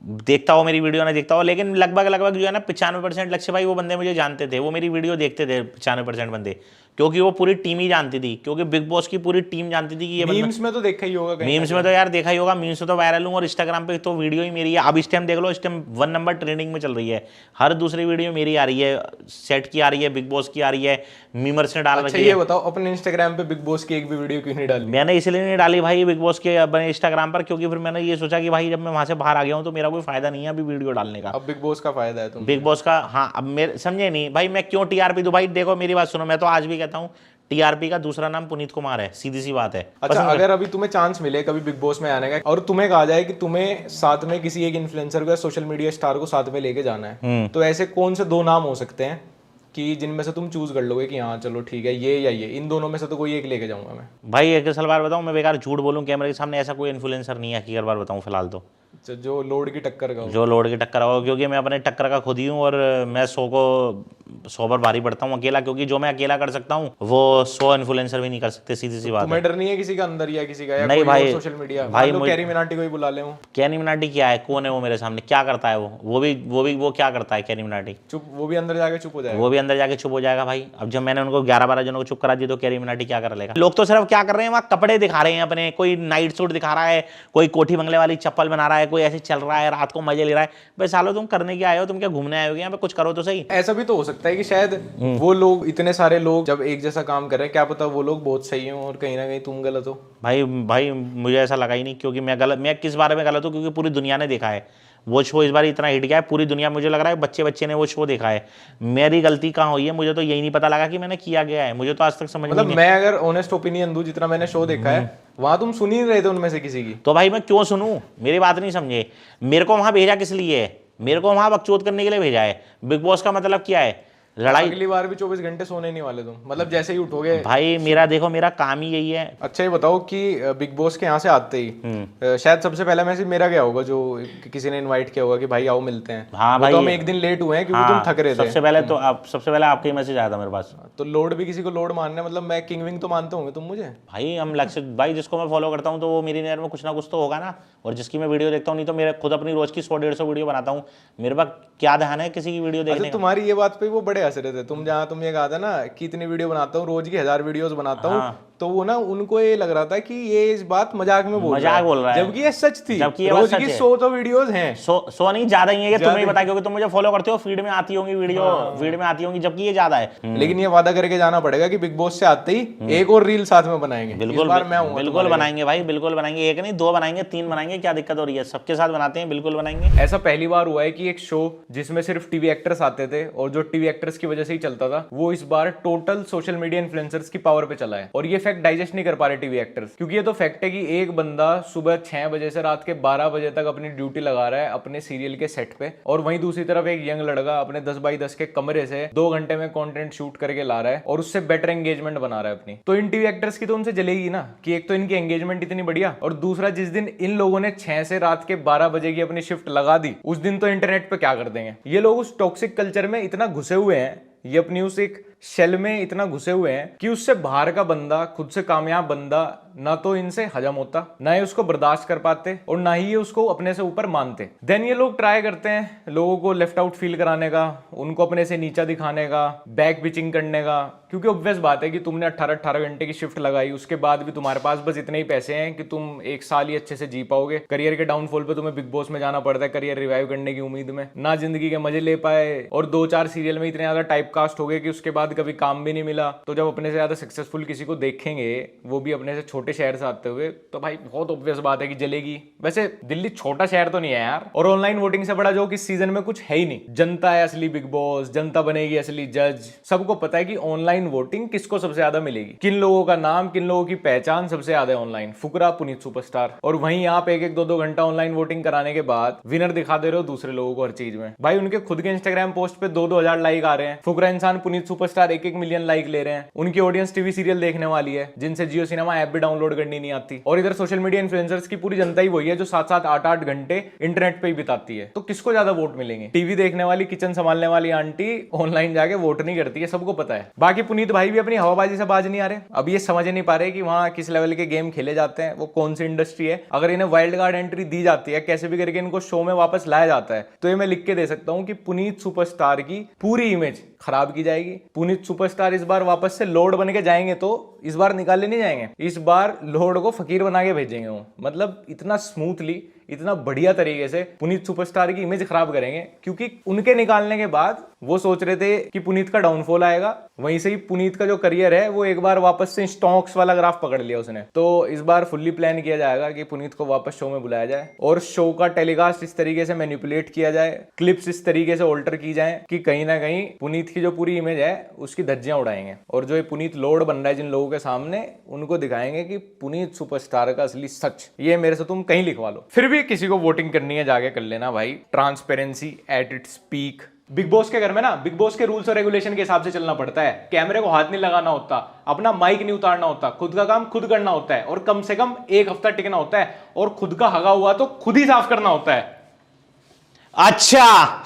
देखता हो मेरी वीडियो ना देखता हो, लेकिन लगभग जो है ना 95% लक्ष्य भाई वो बंदे मुझे जानते थे, वो मेरी वीडियो देखते थे 95% बंदे, क्योंकि वो पूरी टीम ही जानती थी, क्योंकि बिग बॉस की पूरी टीम जानती थी कि ये मीम्स में तो देखा ही होगा, मीम्स में तो यार देखा ही होगा, मीम्स में तो वायरल हूँ, और इंस्टाग्राम पे तो वीडियो ही मेरी है। अब इस टाइम देख लो, इस टाइम 1 नंबर ट्रेंडिंग में चल रही है, हर दूसरी वीडियो मेरी आ रही है, सेट की आ रही है, बिग बॉस की आ रही है, मीमर्स ने डाल रखी है। ये बताओ अपने इंस्टाग्राम पे बिग बॉस की एक भी वीडियो क्यों नहीं डाली? मैंने इसलिए नहीं डाली भाई बिग बॉस के अपने इंस्टाग्राम पर, क्योंकि फिर मैंने ये सोचा कि भाई जब मैं वहां से बाहर आ गया हूँ तो मेरा कोई फायदा नहीं है अभी वीडियो डालने का। अब बिग बॉस का फायदा है, तुम बिग बॉस का, हाँ अब मेरे समझे नहीं भाई, मैं क्यों टीआरपी दूं भाई? देखो मेरी बात सुनो, मैं तो आज भी कहता हूँ टीआरपी का दूसरा नाम पुनीत कुमार है, सीधी सी बात है। अच्छा, अगर अभी तुम्हें चांस मिले कभी बिग बॉस में आने का और तुम्हें कहा जाए कि तुम्हें साथ में किसी एक इन्फ्लुएंसर को या सोशल मीडिया स्टार को साथ में लेके जाना है, तो ऐसे कौन से 2 नाम हो सकते हैं कि जिनमें से तुम चूज कर लोगे कि हाँ चलो ठीक है ये या ये, इन दोनों में से तो कोई एक लेके जाऊंगा मैं? भाई एक सलवार बताऊं, मैं बेकार झूठ बोलूं कैमरे के सामने, ऐसा कोई इन्फ्लुएंसर नहीं है हकीकत बार बताऊं फिलहाल तो। जो लोड की टक्कर का हो। जो लोड की टक्कर हो, क्योंकि मैं अपने टक्कर का खुद ही हूँ, और मैं 100 पर भारी पड़ता हूँ अकेला, क्योंकि जो मैं अकेला कर सकता हूँ वो 100 इन्फ्लुएंसर भी नहीं कर सकते, सीधी सी बात है। तुम्हें डर नहीं है किसी का अंदर या किसी का, या नहीं कोई भाई, सोशल मीडिया भाई कैरी मिनाटी को ही बुला ले? कैरी मिनाटी क्या है, कौन है वो मेरे सामने, क्या करता है वो क्या करता है कैरी मिनाटी? चुप, वो भी अंदर जाके चुप हो जाएगा। वो भी अंदर जाके चुप हो जाएगा भाई। अब जब मैंने उनको 11-12 जनों को चुप करा दिया तो कैरी मिनाटी क्या कर लेगा? लोग तो सिर्फ क्या कर रहे हैं, वहाँ कपड़े दिखा रहे हैं अपने, कोई नाइट सूट दिखा रहा है, कोई कोठी बंगले वाली चप्पल बना रहा है, कोई ऐसे चल रहा है, रात को मजे ले रहा है। भाई सालो तुम करने के आए हो, तुम क्या घूमने आए हो यहाँ पे? कुछ करो तो सही। ऐसा भी तो हो सकता है कि शायद वो लोग, इतने सारे लोग जब एक जैसा काम कर रहे हैं, क्या पता वो लोग बहुत सही हो और कहीं ना कहीं तुम गलत हो। भाई मुझे ऐसा लगा ही नहीं, क्योंकि मैं किस बारे में गलत हूँ? क्योंकि पूरी दुनिया ने देखा है वो शो, इस बार इतना हिट गया है पूरी दुनिया, मुझे लग रहा है बच्चे ने वो शो देखा है। मेरी गलती कहाँ हुई है? मुझे तो यही नहीं पता लगा कि मैंने किया गया है, मुझे तो आज तक समझ मतलब मैं अगर ऑनेस्ट ओपिनियन दूं, जितना मैंने शो देखा है वहां तुम सुन ही नहीं रहे थे उनमें से किसी की। तो भाई मैं क्यों सुनूं? मेरी बात नहीं समझे। मेरे को वहां भेजा किस लिए है? मेरे को वहां बकचोद करने के लिए भेजा है। बिग बॉस का मतलब क्या है? लड़ाई। अगली बार भी 24 घंटे सोने नहीं वाले तुम, मतलब जैसे ही उठोगे। भाई मेरा काम ही यही है। अच्छा ये बताओ कि बिग बॉस के यहाँ से आते ही शायद सबसे पहला मैसेज मेरा गया होगा, जो किसी ने इनवाइट किया होगा कि भाई आओ मिलते हैं। हाँ भाई, तो हम एक दिन लेट हुए हैं क्योंकि तुम थक रहे थे। सबसे पहले आपका ही मैसेज आया था मेरे पास। तो लोड भी किसी को लोड मानने, मतलब मैं किंग विंग तो मानते होंगे तुम मुझे। भाई हम लक्ष्य भाई, जिसको मैं फॉलो करता हूँ तो वो मेरी नज़र में कुछ ना कुछ तो होगा ना, और जिसकी मैं वीडियो देखता हूँ, नहीं तो मेरे खुद अपनी रोज की 100-150 वीडियो बनाता हूँ। मेरे पास क्या ध्यान है किसी की वीडियो देखने का? तुम्हारी ये बात पे वो बड़े हंस रहे थे, तुम जहाँ तुम ये कहा था ना कि इतनी वीडियो बनाता हूँ, रोज की 1000 वीडियोस बनाता हूँ, तो वो ना उनको ये लग रहा था कि ये इस बात मजाक में बोल रहा है, जबकि ये सच थी। जबकि ये रोज सच की है। 100 तो वीडियोस हैं, 100 नहीं ज्यादा ही है, तुम्हें ही पता, क्योंकि तुम मुझे फॉलो करते हो, फीड में आती होंगी वीडियो, फीड में आती होंगी, जबकि ये ज्यादा है। लेकिन ये वादा करके जाना पड़ेगा कि बिग बॉस से आते ही एक और रील साथ में बनाएंगे। बिल्कुल इस बार मैं हूं, बिल्कुल बनाएंगे भाई, बिल्कुल बनाएंगे, एक नहीं 2 बनाएंगे, 3 बनाएंगे, क्या दिक्कत हो रही है, सबके साथ बनाते हैं, बिल्कुल बनाएंगे। ऐसा पहली बार हुआ है कि एक शो जिसमें सिर्फ टीवी एक्टर्स आते थे और जो टीवी एक्टर्स की वजह से ही चलता था, वो इस बार टोटल सोशल मीडिया इन्फ्लुएंसर्स की पावर पे चला है। और ये फैक्ट डाइजेस्ट नहीं कर पा रहे टीवी एक्टर्स, क्योंकि ये तो फैक्ट है कि एक बंदा सुबह 6 बजे से रात के 12 बजे तक अपनी ड्यूटी लगा रहा है अपने सीरियल के सेट पे, और वहीं दूसरी तरफ एक यंग लड़का अपने 10x10 के कमरे से 2 घंटे में कंटेंट शूट करके ला रहा है और उससे बेटर एंगेजमेंट बना रहा है अपनी। तो इन टीवी एक्टर्स की तो उनसे जलेगी ना, कि एक तो इनकी एंगेजमेंट इतनी बढ़िया, और दूसरा जिस दिन इन लोगों ने 6 से रात के 12 बजे की अपनी शिफ्ट लगा दी, उस दिन तो इंटरनेट पे क्या कर देंगे। ये लोग उस टॉक्सिक कल्चर में इतना घुसे हुए हैं, ये अपनी उस एक शेल में इतना घुसे हुए हैं कि उससे बाहर का बंदा, खुद से कामयाब बंदा, ना तो इनसे हजम होता, ना ही उसको बर्दाश्त कर पाते, और ना ही ये उसको अपने से ऊपर मानते। देन ये लोग ट्राई करते हैं लोगों को लेफ्ट आउट फील कराने का, उनको अपने से नीचा दिखाने का, बैक पिचिंग करने का, क्योंकि ऑब्वियस बात है कि तुमने 18 घंटे की शिफ्ट लगाई, उसके बाद भी तुम्हारे पास बस इतने ही पैसे हैं कि तुम 1 साल ही अच्छे से जी पाओगे। करियर के डाउनफॉल पे तुम्हें बिग बॉस में जाना पड़ता है करियर रिवाइव करने की उम्मीद में, ना जिंदगी के मजे ले पाए, और 2-4 सीरियल में इतने ज्यादा टाइप कास्ट हो गए कि उसके बाद कभी काम भी नहीं मिला। तो जब अपने से ज्यादा सक्सेसफुल किसी को देखेंगे, वो भी अपने से छोटे शहर से आते हुए, तो भाई बहुत ऑब्वियस बात है कि जलेगी। वैसे दिल्ली छोटा शहर तो नहीं है यार, और ऑनलाइन वोटिंग से बड़ा जोक इस सीजन में कुछ है ही नहीं। जनता है असली बिग बॉस, जनता बनेगी असली जज। सबको पता है कि ऑनलाइन वोटिंग किसको सबसे ज्यादा मिलेगी, किन लोगों का नाम, किन लोगों की पहचान सबसे ज्यादा है ऑनलाइन। फुकरा, पुनीत सुपरस्टार। और वहीं आप 1-1, 2-2 घंटा ऑनलाइन वोटिंग कराने के बाद विनर दिखा दे रहे हो दूसरे लोगों को हर चीज में। भाई उनके खुद के इंस्टाग्राम पोस्ट पे 2-2 हजार लाइक आ रहे हैं। फुकरा इंसान पुनीत सुपरस्टार 1-1 मिलियन लाइक ले रहे हैं। उनकी ऑडियंस टीवी सीरियल देखने वाली है, जिनसे जियो सिनेमा ऐप भी डाउनलोड करनी नहीं आती। और इधर सोशल मीडिया इन्फ्लुएंसर्स की पूरी जनता ही वही है जो 7-7, 8-8 घंटे इंटरनेट पे ही बिताती है। तो किसको ज्यादा वोट मिलेंगे? टीवी देखने वाली, किचन संभालने वाली आंटी ऑनलाइन जाके वोट नहीं करती है, सबको पता है। बाकी पुनीत भाई भी अपनी हवाबाजी से बाज नहीं आ रहे। अब ये समझ नहीं पा रहे कि वहां किस लेवल के गेम खेले जाते हैं, वो कौन सी इंडस्ट्री है। अगर इन्हें वाइल्ड कार्ड एंट्री दी जाती है, कैसे भी करके इनको शो में वापस लाया जाता है, तो ये मैं लिख के दे सकता हूं कि पुनीत सुपरस्टार की पूरी इमेज खराब की जाएगी। पुनीत सुपरस्टार इस बार वापस से लॉर्ड बन के जाएंगे, तो इस बार निकाले नहीं जाएंगे, इस बार लॉर्ड को फकीर बना के भेजेंगे वो। मतलब इतना स्मूथली, इतना बढ़िया तरीके से पुनीत सुपरस्टार की इमेज खराब करेंगे, क्योंकि उनके निकालने के बाद वो सोच रहे थे कि पुनीत का डाउनफॉल आएगा। वहीं से ही पुनीत का जो करियर है वो एक बार वापस से स्टॉक्स वाला ग्राफ पकड़ लिया उसने। तो इस बार फुल्ली प्लान किया जाएगा कि पुनीत को वापस शो में बुलाया जाए और शो का टेलीकास्ट इस तरीके से मैनिपुलेट किया जाए, क्लिप्स इस तरीके से ऑल्टर की जाए कि कहीं ना कहीं पुनीत की जो पूरी इमेज है उसकी धज्जियां उड़ाएंगे। और जो ये पुनीत लॉर्ड बन रहा है जिन लोगों के सामने, उनको दिखाएंगे कि पुनीत सुपरस्टार का असली सच। ये मेरे से तुम कहीं लिखवा लो। फिर भी किसी को वोटिंग करनी है, जाके कर लेना भाई। Transparency at its peak. Big boss के घर में ना, बिग बॉस के रूल्स और रेगुलेशन के हिसाब से चलना पड़ता है। कैमरे को हाथ नहीं लगाना होता, अपना माइक नहीं उतारना होता, खुद का काम खुद करना होता है, और कम से कम 1 हफ्ता टिकना होता है, और खुद का हगा हुआ तो खुद ही साफ करना होता है। अच्छा